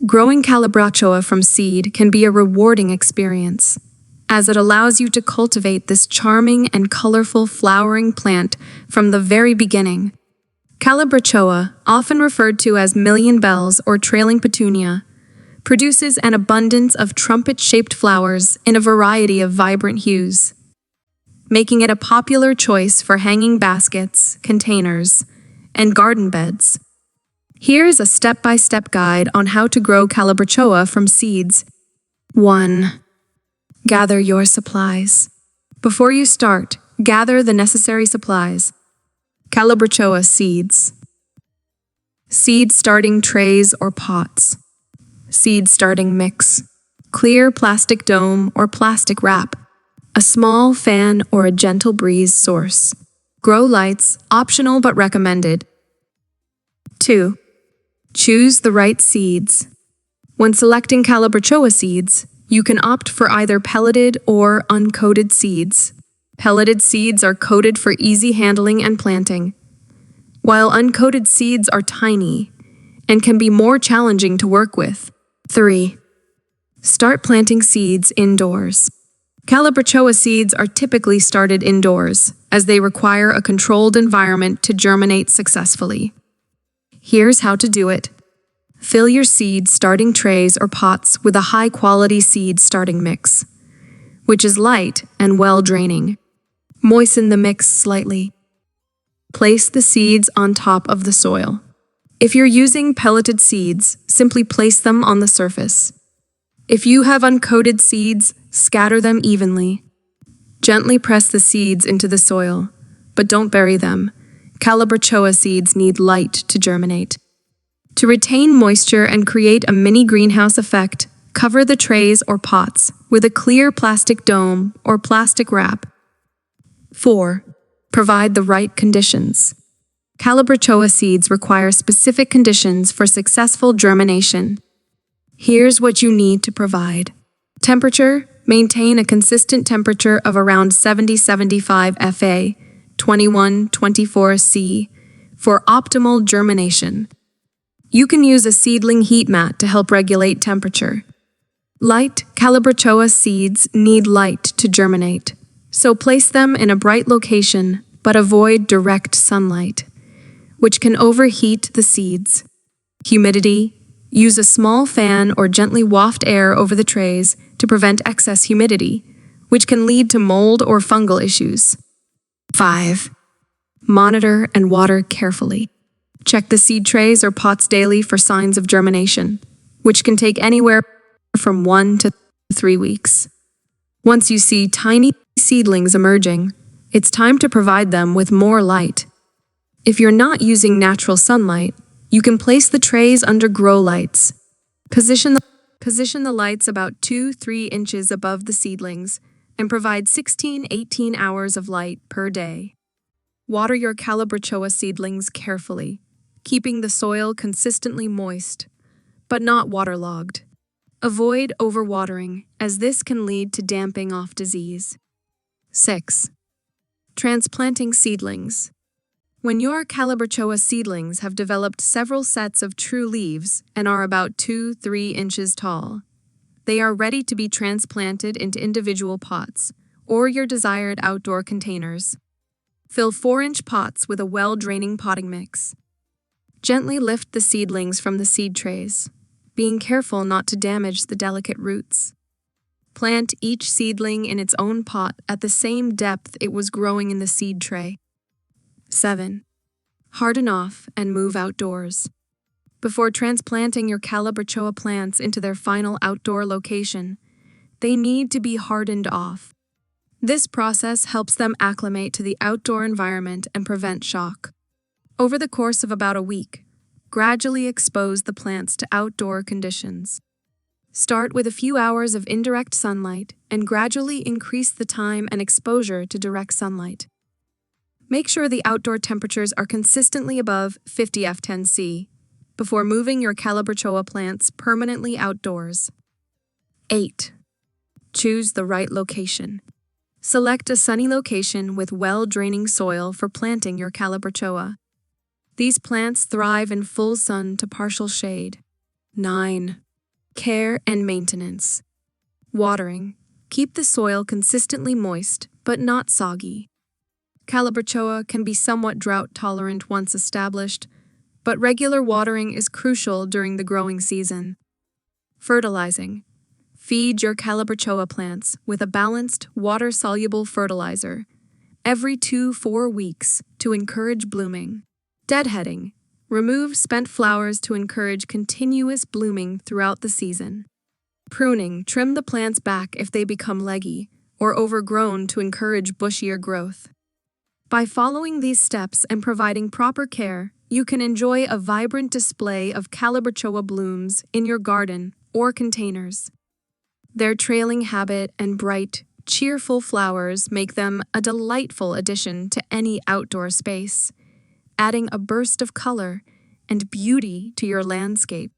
Growing Calibrachoa from seed can be a rewarding experience, as it allows you to cultivate this charming and colorful flowering plant from the very beginning. Calibrachoa, often referred to as million bells or trailing petunia, produces an abundance of trumpet-shaped flowers in a variety of vibrant hues, making it a popular choice for hanging baskets, containers, and garden beds. Here's a step-by-step guide on how to grow Calibrachoa from seeds. 1. Gather your supplies. Before you start, gather the necessary supplies. Calibrachoa seeds. Seed starting trays or pots. Seed starting mix. Clear plastic dome or plastic wrap. A small fan or a gentle breeze source. Grow lights, optional but recommended. 2. Choose the right seeds. When selecting Calibrachoa seeds, you can opt for either pelleted or uncoated seeds. Pelleted seeds are coated for easy handling and planting, while uncoated seeds are tiny and can be more challenging to work with. 3. Start planting seeds indoors. Calibrachoa seeds are typically started indoors, as they require a controlled environment to germinate successfully. Here's how to do it. Fill your seed starting trays or pots with a high-quality seed starting mix, which is light and well-draining. Moisten the mix slightly. Place the seeds on top of the soil. If you're using pelleted seeds, simply place them on the surface. If you have uncoated seeds, scatter them evenly. Gently press the seeds into the soil, but don't bury them. Calibrachoa seeds need light to germinate. To retain moisture and create a mini greenhouse effect, cover the trays or pots with a clear plastic dome or plastic wrap. 4. Provide the right conditions. Calibrachoa seeds require specific conditions for successful germination. Here's what you need to provide. Temperature: maintain a consistent temperature of around 70-75 FA, 21-24 C, for optimal germination. You can use a seedling heat mat to help regulate temperature. Light: Calibrachoa seeds need light to germinate, so place them in a bright location but avoid direct sunlight, which can overheat the seeds. Humidity: use a small fan or gently waft air over the trays to prevent excess humidity, which can lead to mold or fungal issues. 5. Monitor and water carefully. Check the seed trays or pots daily for signs of germination, which can take anywhere from 1 to 3 weeks. Once you see tiny seedlings emerging, it's time to provide them with more light. If you're not using natural sunlight, you can place the trays under grow lights. Position the lights about 2-3 inches above the seedlings and provide 16-18 hours of light per day. Water your Calibrachoa seedlings carefully, keeping the soil consistently moist, but not waterlogged. Avoid overwatering, as this can lead to damping off disease. 6. Transplanting seedlings. When your Calibrachoa seedlings have developed several sets of true leaves and are about 2-3 inches tall, they are ready to be transplanted into individual pots or your desired outdoor containers. Fill 4-inch pots with a well-draining potting mix. Gently lift the seedlings from the seed trays, being careful not to damage the delicate roots. Plant each seedling in its own pot at the same depth it was growing in the seed tray. 7. Harden off and move outdoors. Before transplanting your Calibrachoa plants into their final outdoor location, they need to be hardened off. This process helps them acclimate to the outdoor environment and prevent shock. Over the course of about a week, gradually expose the plants to outdoor conditions. Start with a few hours of indirect sunlight and gradually increase the time and exposure to direct sunlight. Make sure the outdoor temperatures are consistently above 50 F10C before moving your Calibrachoa plants permanently outdoors. 8. Choose the right location. Select a sunny location with well-draining soil for planting your Calibrachoa. These plants thrive in full sun to partial shade. 9. Care and maintenance. Watering. Keep the soil consistently moist, but not soggy. Calibrachoa can be somewhat drought-tolerant once established, but regular watering is crucial during the growing season. Fertilizing. Feed your Calibrachoa plants with a balanced, water-soluble fertilizer every 2-4 weeks to encourage blooming. Deadheading. Remove spent flowers to encourage continuous blooming throughout the season. Pruning. Trim the plants back if they become leggy or overgrown to encourage bushier growth. By following these steps and providing proper care, you can enjoy a vibrant display of Calibrachoa blooms in your garden or containers. Their trailing habit and bright, cheerful flowers make them a delightful addition to any outdoor space, adding a burst of color and beauty to your landscape.